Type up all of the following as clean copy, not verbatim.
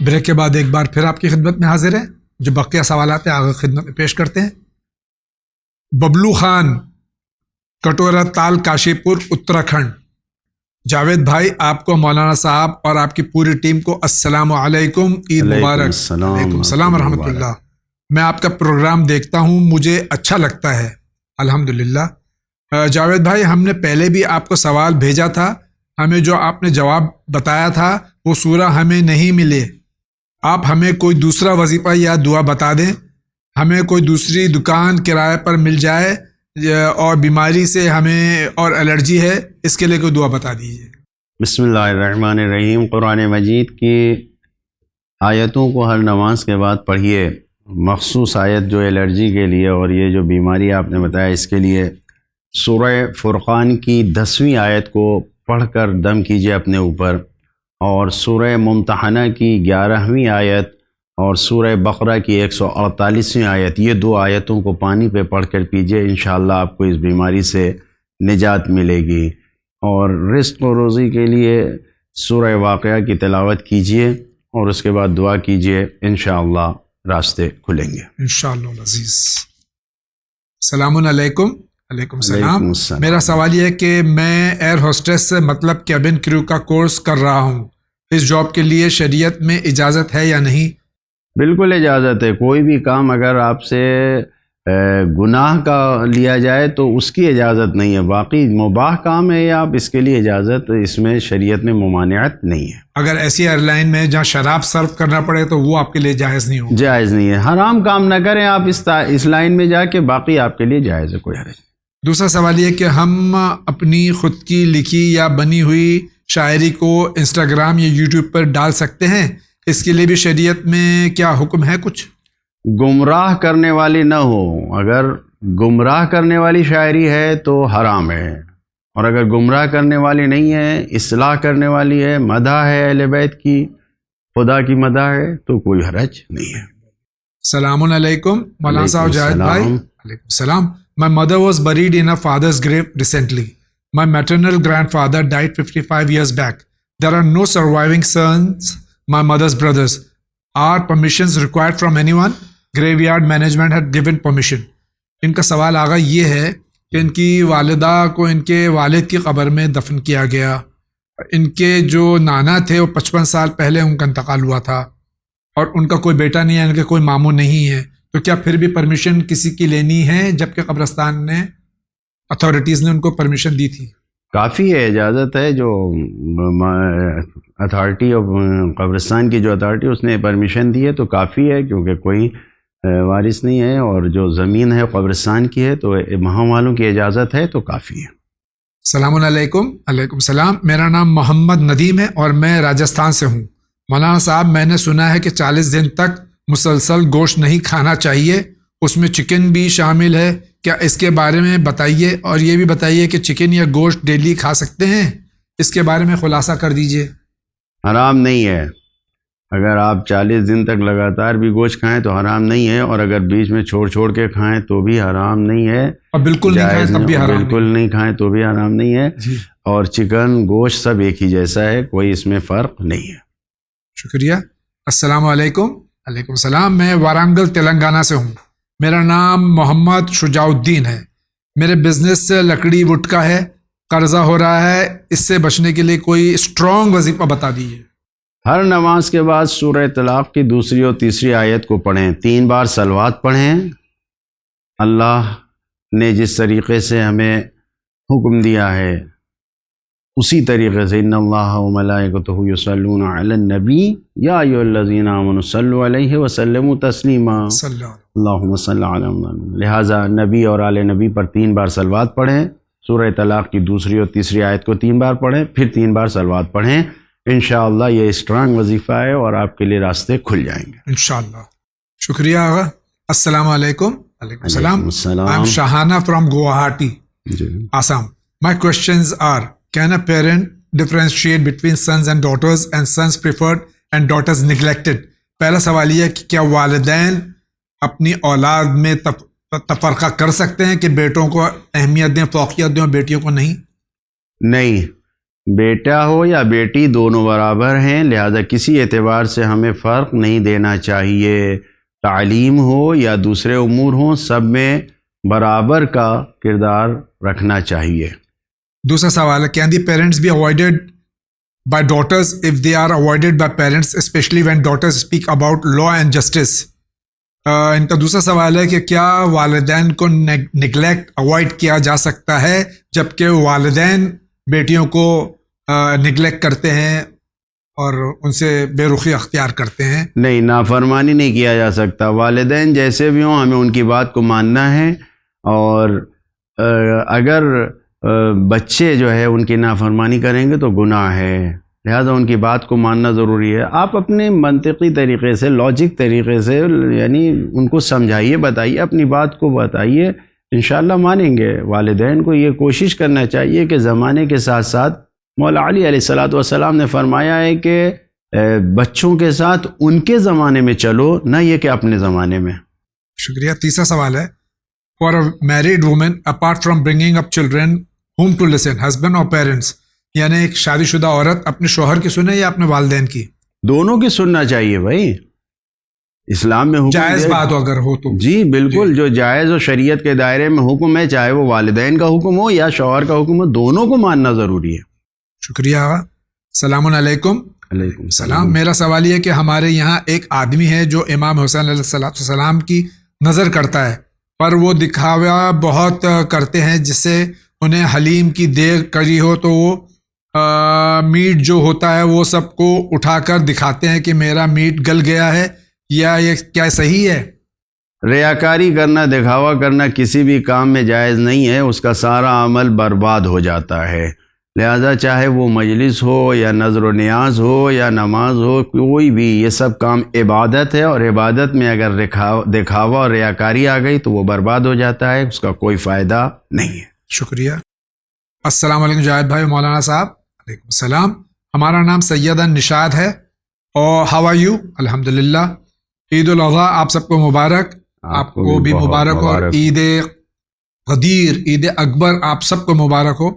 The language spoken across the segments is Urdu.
بریک کے بعد ایک بار پھر آپ کی خدمت میں حاضر ہیں. جو بقیہ سوالات ہیں آگے خدمت میں پیش کرتے ہیں. ببلو خان، کٹورا تال، کاشی پور، اتراکھنڈ. جاوید بھائی، آپ کو، مولانا صاحب اور آپ کی پوری ٹیم کو السلام علیکم، عید مبارک. وعلیکم السلام ورحمۃ اللہ. میں آپ کا پروگرام دیکھتا ہوں، مجھے اچھا لگتا ہے الحمدللہ. جاوید بھائی، ہم نے پہلے بھی آپ کو سوال بھیجا تھا، ہمیں جو آپ نے جواب بتایا تھا وہ سورہ ہمیں نہیں ملے. آپ ہمیں کوئی دوسرا وظیفہ یا دعا بتا دیں، ہمیں کوئی دوسری دکان کرائے پر مل جائے، اور بیماری سے ہمیں اور الرجی ہے، اس کے لیے کوئی دعا بتا دیجیے. بسم اللہ الرحمن الرحیم. قرآن مجید کی آیتوں کو ہر نماز کے بعد پڑھیے. مخصوص آیت جو الرجی کے لیے اور یہ جو بیماری آپ نے بتایا اس کے لیے، سورہ فرقان کی 10ویں آیت کو پڑھ کر دم کیجیے اپنے اوپر، اور سورہ ممتحنہ کی 11ویں آیت اور سورہ بقرہ کی 148ویں آیت، یہ 2 آیتوں کو پانی پہ پڑھ کر پیجیے. انشاءاللہ آپ کو اس بیماری سے نجات ملے گی. اور رزق و روزی کے لیے سورہ واقعہ کی تلاوت کیجیے اور اس کے بعد دعا کیجیے، انشاءاللہ راستے کھلیں گے انشاءاللہ العزیز. السلام علیکم. علیکم السلام. میرا سوال یہ ہے کہ میں ایئر ہوسٹس سے مطلب کیبن کریو کا کورس کر رہا ہوں، اس جاب کے لیے شریعت میں اجازت ہے یا نہیں؟ بالکل اجازت ہے. کوئی بھی کام اگر آپ سے گناہ کا لیا جائے تو اس کی اجازت نہیں ہے. باقی مباح کام ہے یا آپ اس کے لیے اجازت، اس میں شریعت میں ممانعت نہیں ہے. اگر ایسی ایئر لائن میں جہاں شراب سرو کرنا پڑے تو وہ آپ کے لیے جائز نہیں ہوگا؟ جائز نہیں ہے. حرام کام نہ کریں آپ اس لائن میں جا کے، باقی آپ کے لیے جائز ہے، کوئی حرج نہیں. دوسرا سوال یہ کہ ہم اپنی خود کی لکھی یا بنی ہوئی شاعری کو انسٹاگرام یا یوٹیوب پر ڈال سکتے ہیں؟ اس کے لیے بھی شریعت میں کیا حکم ہے کچھ؟ گمراہ کرنے والی نہ ہو. اگر گمراہ کرنے والی شاعری ہے تو حرام ہے، اور اگر گمراہ کرنے والی نہیں ہے، اصلاح کرنے والی ہے، مدح ہے اہل بیت کی، خدا کی مدح ہے، تو کوئی حرج نہیں ہے. السلام علیکم مولانا صاحب. جاوید بھائی، علیکم السلام. My mother was buried in her father's grave recently. My maternal grandfather died 55 years back. There are no surviving sons, my mother's brothers. Are permissions required from anyone? Graveyard management had given permission. ان کا سوال آگا یہ ہے کہ ان کی والدہ کو ان کے والد کی قبر میں دفن کیا گیا. ان کے جو نانا تھے وہ 55 سال پہلے ان کا انتقال ہوا تھا، اور ان کا کوئی بیٹا نہیں ہے، ان کے کوئی ماموں نہیں ہے. تو کیا پھر بھی پرمیشن کسی کی لینی ہے، جبکہ قبرستان نے اتھارٹیز نے ان کو پرمیشن دی تھی؟ کافی ہے، اجازت ہے. جو اتھارٹی اور قبرستان کی جو اتھارٹی اس نے پرمیشن دی ہے تو کافی ہے، کیونکہ کوئی وارث نہیں ہے، اور جو زمین ہے قبرستان کی ہے تو وہاں والوں کی اجازت ہے تو کافی ہے. السلام علیکم. علیکم السلام. میرا نام محمد ندیم ہے اور میں راجستھان سے ہوں. مولانا صاحب، میں نے سنا ہے کہ 40 دن تک مسلسل گوشت نہیں کھانا چاہیے، اس میں چکن بھی شامل ہے. کیا اس کے بارے میں بتائیے، اور یہ بھی بتائیے کہ چکن یا گوشت ڈیلی کھا سکتے ہیں؟ اس کے بارے میں خلاصہ کر دیجیے. حرام نہیں ہے. اگر آپ 40 دن تک لگاتار بھی گوشت کھائیں تو حرام نہیں ہے، اور اگر بیچ میں چھوڑ کے کھائیں تو بھی حرام نہیں ہے، اور بالکل نہیں کھائیں تب بھی حرام، بالکل نہیں کھائیں تو بھی حرام نہیں ہے. اور چکن گوشت سب ایک ہی جیسا ہے، کوئی اس میں فرق نہیں ہے. شکریہ. السلام علیکم. علیکم السلام. میں وارانگل تلنگانہ سے ہوں. میرا نام محمد شجاع الدین ہے. میرے بزنس سے لکڑی وڈ کا ہے، قرضہ ہو رہا ہے، اس سے بچنے کے لیے کوئی اسٹرانگ وظیفہ بتا دیجیے. ہر نماز کے بعد سورہ طلاق کی 2 اور 3 آیت کو پڑھیں، 3 بار صلوات پڑھیں. اللہ نے جس طریقے سے ہمیں حکم دیا ہے اسی طریقے سے، ان اللہ وملائکتہ یصلون علی النبی یا ایھا الذین آمنوا صلوا علیہ وسلموا تسلیما اللہم صل علی محمد. لہٰذا نبی اور آل نبی پر 3 بار صلوات پڑھیں. سورہ طلاق کی 2 اور 3 آیت کو 3 بار پڑھیں، پھر 3 بار صلوات پڑھیں. انشاءاللہ یہ اسٹرانگ وظیفہ ہے اور آپ کے لیے راستے کھل جائیں گے انشاءاللہ. شکریہ آغا. السلام علیکم. علیکم السلام. السلام. I'm Shahana from Guwahati, Assam. My questions are: can a parent differentiate between sons and daughters, and sons preferred and daughters neglected? پہلا سوال یہ ہے کہ کیا والدین اپنی اولاد میں تفرقہ کر سکتے ہیں کہ بیٹوں کو اہمیت دیں، فوقیت دیں اور بیٹیوں کو نہیں؟ نہیں. بیٹا ہو یا بیٹی دونوں برابر ہیں، لہذا کسی اعتبار سے ہمیں فرق نہیں دینا چاہیے. تعلیم ہو یا دوسرے امور ہوں، سب میں برابر کا کردار رکھنا چاہیے. دوسرا سوال ہے, can the parents be avoided by daughters if they are avoided by parents, especially when daughters speak about law and justice? ان کا دوسرا سوال ہے کہ کیا والدین کو نگلیکٹ اوائڈ کیا جا سکتا ہے جبکہ والدین بیٹیوں کو نگلیکٹ کرتے ہیں اور ان سے بے رخی اختیار کرتے ہیں؟ نہیں، نافرمانی نہیں کیا جا سکتا. والدین جیسے بھی ہوں ہمیں ان کی بات کو ماننا ہے، اور اگر بچے جو ہے ان کی نافرمانی کریں گے تو گناہ ہے، لہذا ان کی بات کو ماننا ضروری ہے. آپ اپنے منطقی طریقے سے، لاجک طریقے سے یعنی ان کو سمجھائیے، بتائیے، اپنی بات کو بتائیے، انشاءاللہ مانیں گے. والدین کو یہ کوشش کرنا چاہیے کہ زمانے کے ساتھ ساتھ، مولا علی علیہ السلام نے فرمایا ہے کہ بچوں کے ساتھ ان کے زمانے میں چلو، نہ یہ کہ اپنے زمانے میں. شکریہ. تیسرا سوال ہے, for a married woman apart from bringing up children home to listen, husband اور پیرنٹس, یعنی ایک شادی شدہ عورت اپنے شوہر کی سنے یا اپنے والدین کی؟ دونوں کی سننا چاہیے بھائی. اسلام میں حکم جائز بات اگر ہو تو جی بالکل، جو جائز و شریعت کے دائرے میں حکم ہے، چاہے وہ والدین کا حکم ہو یا شوہر کا حکم ہو، دونوں کو ماننا ضروری ہے. شکریہ. السلام علیکم. علیکم السلام. میرا سوال یہ ہے کہ ہمارے یہاں ایک آدمی ہے جو امام حسین علیہ السلام کی نظر کرتا ہے, پر وہ دکھاوا بہت کرتے ہیں, جس سے انہیں حلیم کی دیر کری ہو تو وہ میٹ جو ہوتا ہے وہ سب کو اٹھا کر دکھاتے ہیں کہ میرا میٹ گل گیا ہے, یا یہ کیا صحیح ہے؟ ریاکاری کرنا، دکھاوا کرنا کسی بھی کام میں جائز نہیں ہے، اس کا سارا عمل برباد ہو جاتا ہے. لہذا چاہے وہ مجلس ہو یا نظر و نیاز ہو یا نماز ہو، کوئی بھی، یہ سب کام عبادت ہے، اور عبادت میں اگر دکھاوا اور ریاکاری آ گئی تو وہ برباد ہو جاتا ہے، اس کا کوئی فائدہ نہیں ہے. شکریہ. السلام علیکم جاوید بھائی مولانا صاحب. علیکم السلام. ہمارا نام سیدہ نشاد ہے. اور ہاؤ آر یو؟ الحمدللہ. عید الاضحیٰ آپ سب کو مبارک. آپ کو بھی مبارک ہو. اور عید غدیر، عید اکبر آپ سب کو مبارک ہو.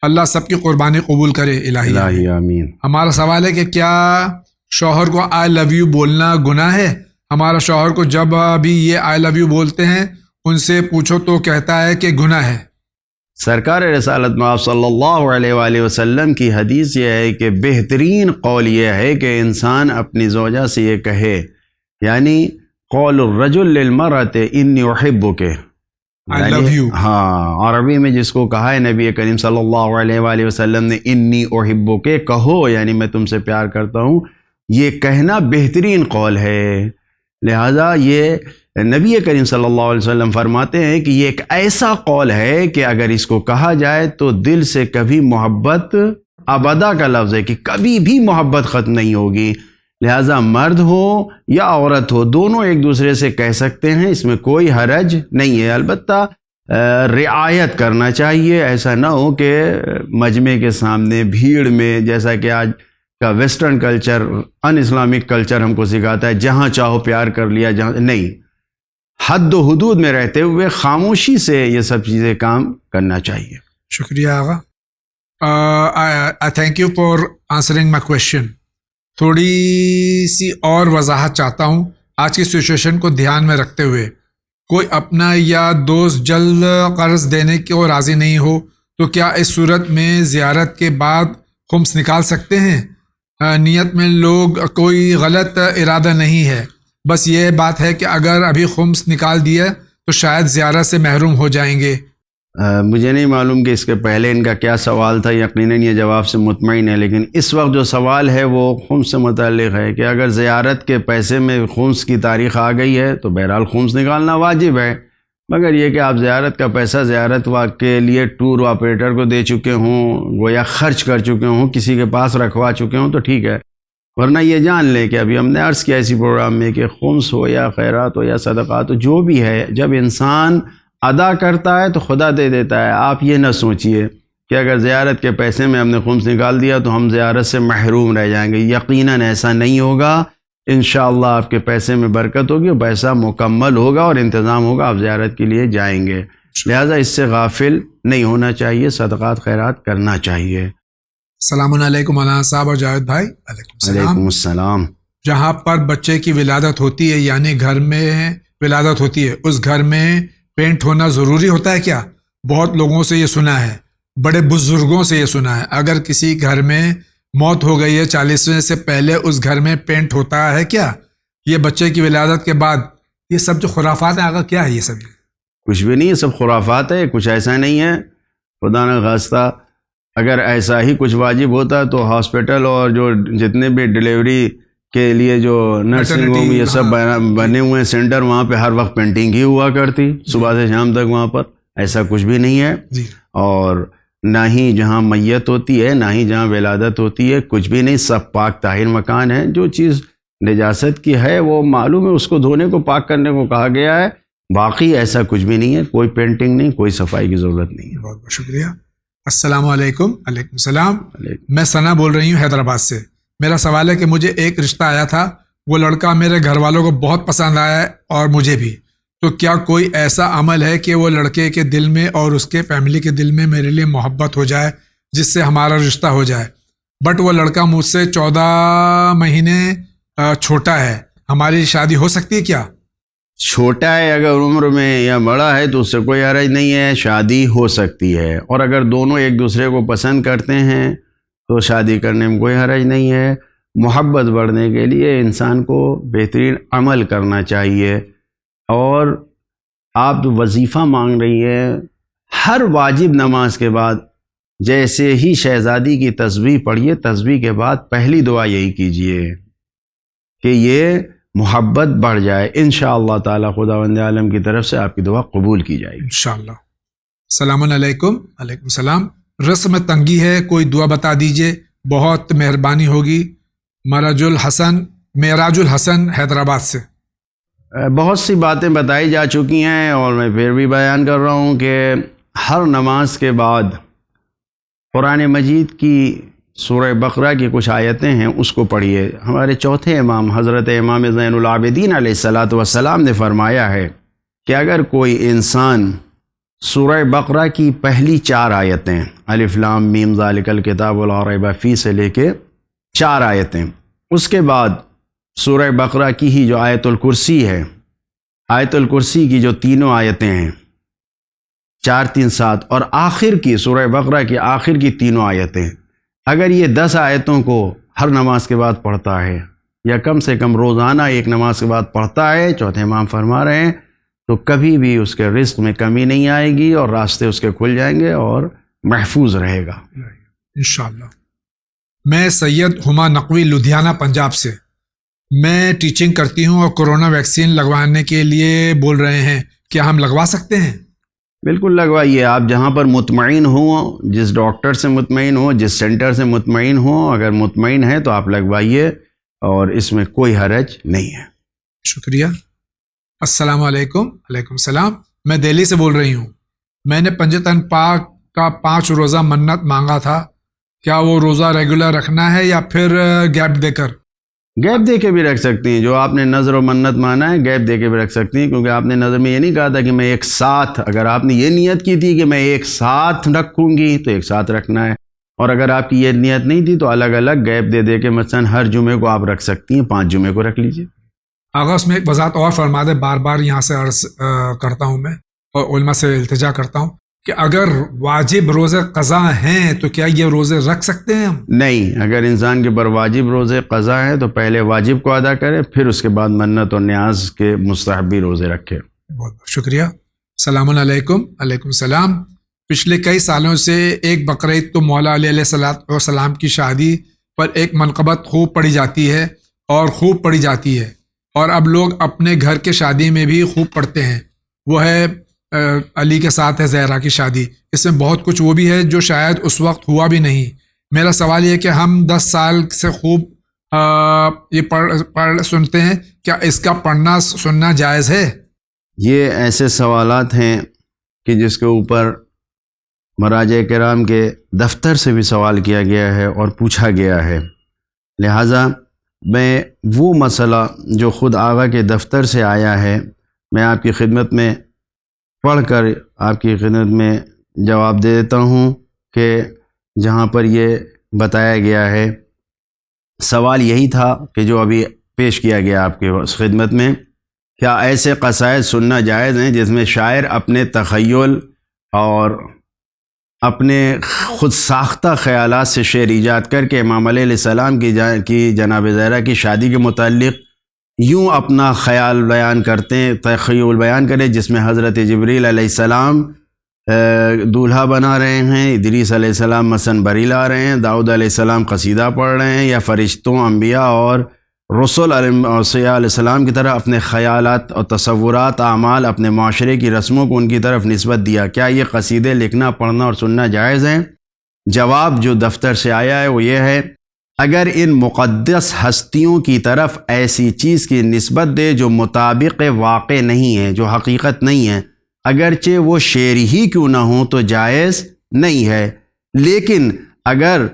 اللہ سب کی قربانی قبول کرے. الہی آمین. ہمارا سوال ہے کہ کیا شوہر کو آئی لو یو بولنا گناہ ہے؟ ہمارا شوہر کو جب بھی یہ آئی لو یو بولتے ہیں ان سے پوچھو تو کہتا ہے کہ گناہ ہے. سرکار رسالت مآب صلی اللہ علیہ وآلہ وسلم کی حدیث یہ ہے کہ بہترین قول یہ ہے کہ انسان اپنی زوجہ سے یہ کہے، یعنی قول الرجل للمرأة انی احبک، I love you. ہاں، عربی میں جس کو کہا ہے نبی کریم صلی اللہ علیہ وآلہ وسلم نے انی احبک، کہو یعنی میں تم سے پیار کرتا ہوں، یہ کہنا بہترین قول ہے. لہذا یہ نبی کریم صلی اللہ علیہ وسلم فرماتے ہیں کہ یہ ایک ایسا قول ہے کہ اگر اس کو کہا جائے تو دل سے کبھی محبت، ابدا کا لفظ ہے کہ کبھی بھی محبت ختم نہیں ہوگی. لہذا مرد ہو یا عورت ہو، دونوں ایک دوسرے سے کہہ سکتے ہیں، اس میں کوئی حرج نہیں ہے. البتہ رعایت کرنا چاہیے، ایسا نہ ہو کہ مجمع کے سامنے بھیڑ میں، جیسا کہ آج کا western culture, in Islamic culture ہم کو سکھاتا ہے، جہاں چاہو پیار کر لیا، جہاں نہیں، حد و حدود میں رہتے ہوئے خاموشی سے یہ سب چیزیں کام کرنا چاہیے. شکریہ آغا. I thank you for answering my question. تھوڑی سی اور وضاحت چاہتا ہوں. آج کی سچویشن کو دھیان میں رکھتے ہوئے کوئی اپنا یا دوست جلد قرض دینے کو راضی نہیں ہو تو کیا اس صورت میں زیارت کے بعد خمس نکال سکتے ہیں؟ نیت میں لوگ کوئی غلط ارادہ نہیں ہے، بس یہ بات ہے کہ اگر ابھی خمس نکال دیا تو شاید زیارت سے محروم ہو جائیں گے. مجھے نہیں معلوم کہ اس کے پہلے ان کا کیا سوال تھا، یقیناً یہ جواب سے مطمئن ہے، لیکن اس وقت جو سوال ہے وہ خمس سے متعلق ہے کہ اگر زیارت کے پیسے میں خمس کی تاریخ آ گئی ہے تو بہرحال خمس نکالنا واجب ہے. مگر یہ کہ آپ زیارت کا پیسہ زیارت کے لیے ٹور آپریٹر کو دے چکے ہوں، گویا خرچ کر چکے ہوں، کسی کے پاس رکھوا چکے ہوں تو ٹھیک ہے، ورنہ یہ جان لیں کہ ابھی ہم نے عرض کیا اسی پروگرام میں کہ خمس ہو یا خیرات ہو یا صدقات ہو، جو بھی ہے، جب انسان ادا کرتا ہے تو خدا دے دیتا ہے. آپ یہ نہ سوچئے کہ اگر زیارت کے پیسے میں ہم نے خمس نکال دیا تو ہم زیارت سے محروم رہ جائیں گے. یقیناً ایسا نہیں ہوگا. انشاءاللہ آپ کے پیسے میں برکت ہوگی، پیسہ مکمل ہوگا اور انتظام ہوگا، آپ زیارت کے لیے جائیں گے. لہٰذا اس سے غافل نہیں ہونا چاہیے، صدقات خیرات کرنا چاہیے. السلام علیکم مولانا صاحب اور جاوید بھائی. علیکم السلام. علیکم السلام. جہاں پر بچے کی ولادت ہوتی ہے یعنی گھر میں ولادت ہوتی ہے اس گھر میں پینٹ ہونا ضروری ہوتا ہے کیا؟ بہت لوگوں سے یہ سنا ہے, بڑے بزرگوں سے یہ سنا ہے, اگر کسی گھر میں موت ہو گئی ہے 40ویں سے پہلے اس گھر میں پینٹ ہوتا ہے کیا؟ یہ بچے کی ولادت کے بعد یہ سب جو خرافات ہیں آگا کیا ہے یہ سب؟ کچھ بھی نہیں, سب خرافات ہے, کچھ ایسا نہیں ہے. خدا نہ خواستہ اگر ایسا ہی کچھ واجب ہوتا تو ہاسپٹل اور جو جتنے بھی ڈلیوری کے لیے جو نرسنگ ہوم یہ سب بنے ہوئے سینٹر وہاں پہ ہر وقت پینٹنگ ہی ہوا کرتی صبح سے شام تک وہاں پر. ایسا کچھ بھی نہیں ہے. اور نہ ہی جہاں میت ہوتی ہے نہ ہی جہاں ولادت ہوتی ہے, کچھ بھی نہیں, سب پاک طاہر مکان ہے. جو چیز نجاست کی ہے وہ معلوم ہے, اس کو دھونے کو پاک کرنے کو کہا گیا ہے. باقی ایسا کچھ بھی نہیں ہے, کوئی پینٹنگ نہیں, کوئی صفائی کی ضرورت نہیں ہے. بہت بہت شکریہ. السلام علیکم. علیکم السلام. میں ثنا بول رہی ہوں حیدرآباد سے. میرا سوال ہے کہ مجھے ایک رشتہ آیا تھا, وہ لڑکا میرے گھر والوں کو بہت پسند آیا ہے اور مجھے بھی. تو کیا کوئی ایسا عمل ہے کہ وہ لڑکے کے دل میں اور اس کے فیملی کے دل میں میرے لیے محبت ہو جائے جس سے ہمارا رشتہ ہو جائے؟ بٹ وہ لڑکا مجھ سے 14 مہینے چھوٹا ہے, ہماری شادی ہو سکتی ہے کیا؟ چھوٹا ہے اگر عمر میں یا بڑا ہے تو اس سے کوئی حرج نہیں ہے, شادی ہو سکتی ہے. اور اگر دونوں ایک دوسرے کو پسند کرتے ہیں تو شادی کرنے میں کوئی حرج نہیں ہے. محبت بڑھنے کے لیے انسان کو بہترین عمل کرنا چاہیے. اور آپ وظیفہ مانگ رہی ہیں, ہر واجب نماز کے بعد جیسے ہی شہزادی کی تسبیح پڑھیے, تسبیح کے بعد پہلی دعا یہی کیجئے کہ یہ محبت بڑھ جائے. انشاءاللہ تعالی خداوند عالم کی طرف سے آپ کی دعا قبول کی جائے گی انشاءاللہ. السلام علیکم. علیکم السلام. رسم میں تنگی ہے, کوئی دعا بتا دیجئے, بہت مہربانی ہوگی. معراج الحسن حیدرآباد سے. بہت سی باتیں بتائی جا چکی ہیں اور میں پھر بھی بیان کر رہا ہوں کہ ہر نماز کے بعد قرآن مجید کی سورہ بقرہ کی کچھ آیتیں ہیں اس کو پڑھیے. ہمارے چوتھے امام حضرت امام زین العابدین علیہ الصلاۃ والسلام نے فرمایا ہے کہ اگر کوئی انسان سورہ بقرہ کی پہلی 4 آیتیں الف لام میم ذالک الکتاب لا ریب فیہ سے لے کے 4 آیتیں, اس کے بعد سورہ بقرہ کی ہی جو آیت الکرسی ہے, آیت الکرسی کی جو 3 آیتیں ہیں 4 3 7 اور آخر کی سورہ بقرہ کی آخر کی 3 آیتیں, اگر یہ 10 آیتوں کو ہر نماز کے بعد پڑھتا ہے یا کم سے کم روزانہ ایک نماز کے بعد پڑھتا ہے, چوتھے امام فرما رہے ہیں, تو کبھی بھی اس کے رزق میں کمی نہیں آئے گی اور راستے اس کے کھل جائیں گے اور محفوظ رہے گا انشاءاللہ. میں سید ہما نقوی لدھیانہ پنجاب سے. میں ٹیچنگ کرتی ہوں اور کورونا ویکسین لگوانے کے لیے بول رہے ہیں, کیا ہم لگوا سکتے ہیں؟ بالکل لگوائیے. آپ جہاں پر مطمئن ہوں, جس ڈاکٹر سے مطمئن ہوں, جس سینٹر سے مطمئن ہوں, اگر مطمئن ہے تو آپ لگوائیے اور اس میں کوئی حرج نہیں ہے. شکریہ. السلام علیکم. علیکم السلام. میں دہلی سے بول رہی ہوں. میں نے پنجتن پاک کا 5 روزہ منت مانگا تھا, کیا وہ روزہ ریگولر رکھنا ہے یا پھر گیپ دے کر؟ گیپ دے کے بھی رکھ سکتی ہیں. جو آپ نے نظر و منت مانا ہے گیپ دے کے بھی رکھ سکتی ہیں, کیونکہ آپ نے نظر میں یہ نہیں کہا تھا کہ میں ایک ساتھ, اگر آپ نے یہ نیت کی تھی کہ میں ایک ساتھ رکھوں گی تو ایک ساتھ رکھنا ہے, اور اگر آپ کی یہ نیت نہیں تھی تو الگ الگ گیپ دے دے کے مثلا ہر جمعے کو آپ رکھ سکتی ہیں, 5 جمعے کو رکھ لیجئے. آغا اس میں ایک وضاحت اور فرما دے, بار بار یہاں سے عرض کرتا ہوں میں اور علماء سے التجا کرتا ہوں کہ اگر واجب روزے قضا ہیں تو کیا یہ روزے رکھ سکتے ہیں ہم؟ نہیں, اگر انسان کے پر واجب روزے قضا ہے تو پہلے واجب کو ادا کرے, پھر اس کے بعد منت اور نیاز کے مستحبی روزے رکھے. بہت بہت شکریہ. السلام علیکم. علیکم السلام. پچھلے کئی سالوں سے ایک بقرعید تو مولا علیہ الصلوۃ والسلام کی شادی پر ایک منقبت خوب پڑھی جاتی ہے اور خوب پڑھی جاتی ہے, اور اب لوگ اپنے گھر کے شادی میں بھی خوب پڑھتے ہیں. وہ ہے علی کے ساتھ ہے زہرا کی شادی. اس میں بہت کچھ وہ بھی ہے جو شاید اس وقت ہوا بھی نہیں. میرا سوال یہ ہے کہ ہم 10 سال سے خوب یہ پڑھ سنتے ہیں, کیا اس کا پڑھنا سننا جائز ہے؟ یہ ایسے سوالات ہیں کہ جس کے اوپر مراجع کرام کے دفتر سے بھی سوال کیا گیا ہے اور پوچھا گیا ہے. لہٰذا میں وہ مسئلہ جو خود آغا کے دفتر سے آیا ہے میں آپ کی خدمت میں پڑھ کر آپ کی خدمت میں جواب دے دیتا ہوں کہ جہاں پر یہ بتایا گیا ہے. سوال یہی تھا کہ جو ابھی پیش کیا گیا آپ کے خدمت میں، کیا ایسے قصائد سننا جائز ہیں جس میں شاعر اپنے تخیل اور اپنے خود ساختہ خیالات سے شعر ایجاد کر کے امام علیہ السلام کی جناب زہرا کی شادی کے متعلق یوں اپنا خیال بیان کرتے ہیں، تخیل بیان کریں، جس میں حضرت جبریل علیہ السلام دولہا بنا رہے ہیں، ادریس علیہ السلام مثلا بری لا رہے ہیں، داؤد علیہ السلام قصیدہ پڑھ رہے ہیں، یا فرشتوں، انبیاء اور رسول علیہ السلام کی طرف اپنے خیالات اور تصورات، اعمال، اپنے معاشرے کی رسموں کو ان کی طرف نسبت دیا. کیا یہ قصیدے لکھنا، پڑھنا اور سننا جائز ہیں؟ جواب جو دفتر سے آیا ہے وہ یہ ہے، اگر ان مقدس ہستیوں کی طرف ایسی چیز کی نسبت دے جو مطابق واقع نہیں ہے، جو حقیقت نہیں ہے، اگرچہ وہ شعر ہی کیوں نہ ہوں تو جائز نہیں ہے. لیکن اگر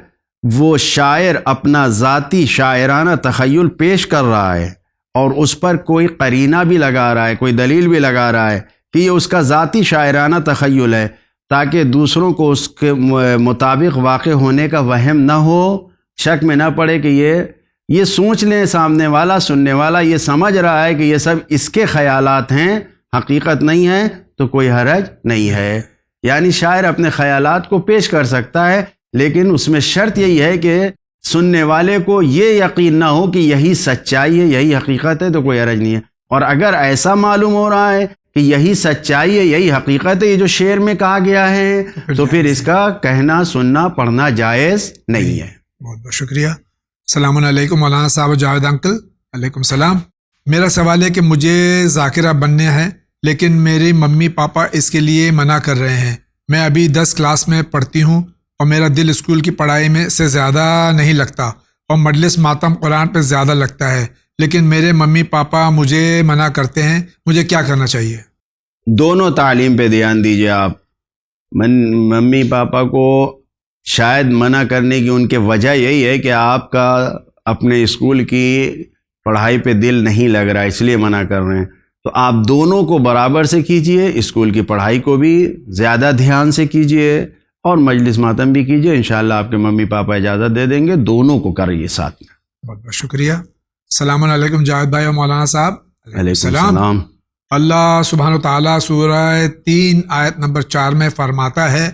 وہ شاعر اپنا ذاتی شاعرانہ تخیل پیش کر رہا ہے اور اس پر کوئی قرینہ بھی لگا رہا ہے، کوئی دلیل بھی لگا رہا ہے کہ یہ اس کا ذاتی شاعرانہ تخیل ہے، تاکہ دوسروں کو اس کے مطابق واقع ہونے کا وہم نہ ہو، شک میں نہ پڑے کہ یہ سوچ لیں سامنے والا، سننے والا یہ سمجھ رہا ہے کہ یہ سب اس کے خیالات ہیں، حقیقت نہیں ہے، تو کوئی حرج نہیں ہے. یعنی شاعر اپنے خیالات کو پیش کر سکتا ہے، لیکن اس میں شرط یہی ہے کہ سننے والے کو یہ یقین نہ ہو کہ یہی سچائی ہے، یہی حقیقت ہے، تو کوئی حرج نہیں ہے. اور اگر ایسا معلوم ہو رہا ہے کہ یہی سچائی ہے، یہی حقیقت ہے، یہ جو شعر میں کہا گیا ہے، تو پھر اس کا کہنا، سننا، پڑھنا جائز نہیں ہے. بہت بہت شکریہ. السلام علیکم مولانا صاحب جاوید انکل. علیکم السلام. میرا سوال ہے کہ مجھے ذاکرہ بننا ہے، لیکن میری ممی پاپا اس کے لیے منع کر رہے ہیں. میں ابھی 10 کلاس میں پڑھتی ہوں اور میرا دل اسکول کی پڑھائی میں سے زیادہ نہیں لگتا اور مجلس ماتم قرآن پہ زیادہ لگتا ہے، لیکن میرے ممی پاپا مجھے منع کرتے ہیں. مجھے کیا کرنا چاہیے؟ دونوں تعلیم پہ دھیان دیجیے آپ. ممی پاپا کو شاید منع کرنے کی ان کی وجہ یہی ہے کہ آپ کا اپنے اسکول کی پڑھائی پہ دل نہیں لگ رہا، اس لیے منع کر رہے ہیں. تو آپ دونوں کو برابر سے کیجئے، اسکول کی پڑھائی کو بھی زیادہ دھیان سے کیجئے اور مجلس ماتم بھی کیجئے. انشاءاللہ آپ کے ممی پاپا اجازت دے دیں گے. دونوں کو کریے ساتھ میں. بہت بہت شکریہ. السلام علیکم جاوید بھائی اور مولانا صاحب. علیکم السلام. اللہ سبحانہ وتعالیٰ سورہ 3 آیت نمبر 4 میں فرماتا ہے،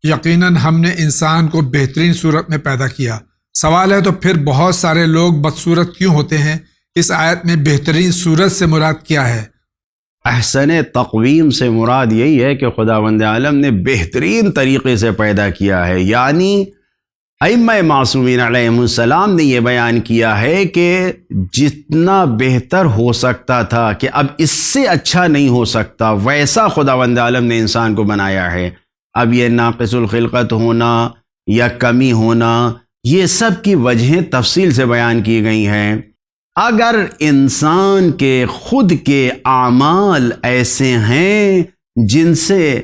یقیناً ہم نے انسان کو بہترین صورت میں پیدا کیا. سوال ہے تو پھر بہت سارے لوگ بدصورت کیوں ہوتے ہیں؟ اس آیت میں بہترین صورت سے مراد کیا ہے؟ احسن تقویم سے مراد یہی ہے کہ خداوند عالم نے بہترین طریقے سے پیدا کیا ہے. یعنی ائمہ معصومین علیہم السلام نے یہ بیان کیا ہے کہ جتنا بہتر ہو سکتا تھا کہ اب اس سے اچھا نہیں ہو سکتا، ویسا خداوند عالم نے انسان کو بنایا ہے. اب یہ ناقص الخلقت ہونا یا کمی ہونا، یہ سب کی وجہیں تفصیل سے بیان کی گئی ہیں. اگر انسان کے خود کے اعمال ایسے ہیں جن سے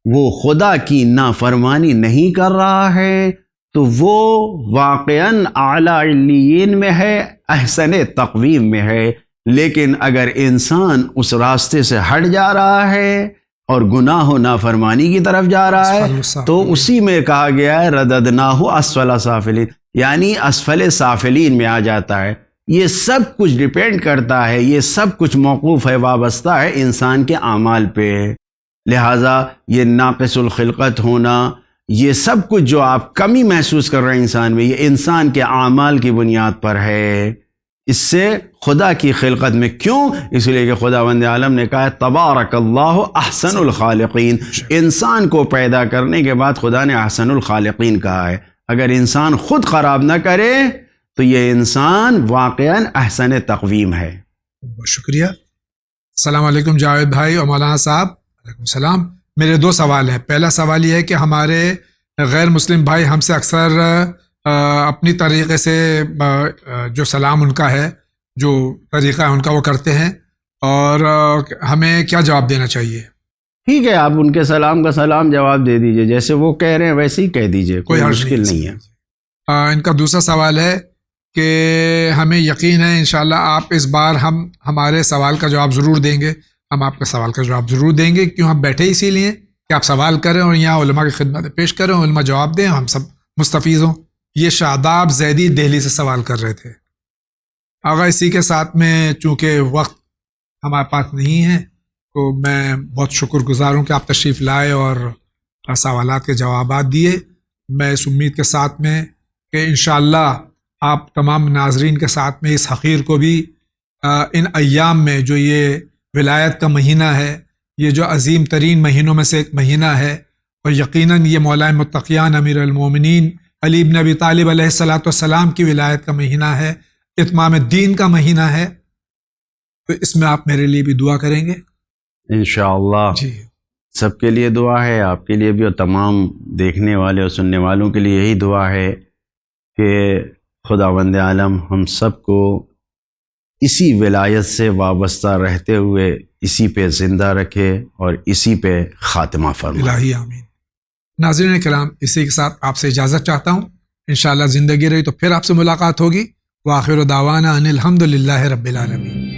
وہ خدا کی نافرمانی نہیں کر رہا ہے تو وہ واقعاً اعلیٰ علیین میں ہے، احسن تقویم میں ہے. لیکن اگر انسان اس راستے سے ہٹ جا رہا ہے اور گناہ و نافرمانی کی طرف جا رہا ہے تو اسی میں کہا گیا ہے رددناہ اسفل سافلین، یعنی اسفل سافلین میں آ جاتا ہے. یہ سب کچھ ڈیپینڈ کرتا ہے، یہ سب کچھ موقوف ہے، وابستہ ہے انسان کے اعمال پہ. لہٰذا یہ ناقص الخلقت ہونا، یہ سب کچھ جو آپ کمی محسوس کر رہے ہیں انسان میں، یہ انسان کے اعمال کی بنیاد پر ہے. اس سے خدا کی خلقت میں کیوں؟ اس لیے کہ خداوند عالم نے کہا ہے تبارک اللہ احسن الخالقین. انسان کو پیدا کرنے کے بعد خدا نے احسن الخالقین کہا ہے. اگر انسان خود خراب نہ کرے تو یہ انسان واقعاً احسن تقویم ہے. بہت شکریہ. السلام علیکم جاوید بھائی اور مولانا صاحب. علیکم السلام. میرے 2 سوال ہیں. پہلا سوال یہ ہے کہ ہمارے غیر مسلم بھائی ہم سے اکثر اپنی طریقے سے جو سلام ان کا ہے، جو طریقہ ہے ان کا، وہ کرتے ہیں، اور ہمیں کیا جواب دینا چاہیے؟ ٹھیک ہے، آپ ان کے سلام کا سلام جواب دے دیجئے، جیسے وہ کہہ رہے ہیں ویسے ہی کہہ دیجئے، کوئی مشکل نہیں ہے. ان کا دوسرا سوال ہے کہ ہمیں یقین ہے انشاءاللہ آپ اس بار ہمارے سوال کا جواب ضرور دیں گے. ہم آپ کے سوال کا جواب ضرور دیں گے. کیوں؟ ہم بیٹھے اسی لیے کہ آپ سوال کریں اور یہاں علماء کی خدمت پیش کریں، علماء جواب دیں، ہم سب مستفیض ہوں. یہ شاداب زیدی دہلی سے سوال کر رہے تھے. آغا اسی کے ساتھ میں چونکہ وقت ہمارے پاس نہیں ہے تو میں بہت شکر گزار ہوں کہ آپ تشریف لائے اور سوالات کے جوابات دیے. میں اس امید کے ساتھ میں کہ انشاءاللہ آپ تمام ناظرین کے ساتھ میں اس حقیر کو بھی ان ایام میں جو یہ ولایت کا مہینہ ہے، یہ جو عظیم ترین مہینوں میں سے ایک مہینہ ہے، اور یقیناً یہ مولا متقیان امیر المومنین علی بن ابی طالب علیہ الصلاۃ والسلام کی ولایت کا مہینہ ہے، اتمام دین کا مہینہ ہے، تو اس میں آپ میرے لیے بھی دعا کریں گے؟ انشاءاللہ جی سب کے لیے دعا ہے، آپ کے لیے بھی، اور تمام دیکھنے والے اور سننے والوں کے لیے یہی دعا ہے کہ خداوند عالم ہم سب کو اسی ولایت سے وابستہ رہتے ہوئے اسی پہ زندہ رکھے اور اسی پہ خاتمہ فرمائے. الہی آمین. ناظرین کرام، اسی کے ساتھ آپ سے اجازت چاہتا ہوں. انشاءاللہ زندگی رہی تو پھر آپ سے ملاقات ہوگی. وآخر دعوانا ان الحمد للہ رب العالمین.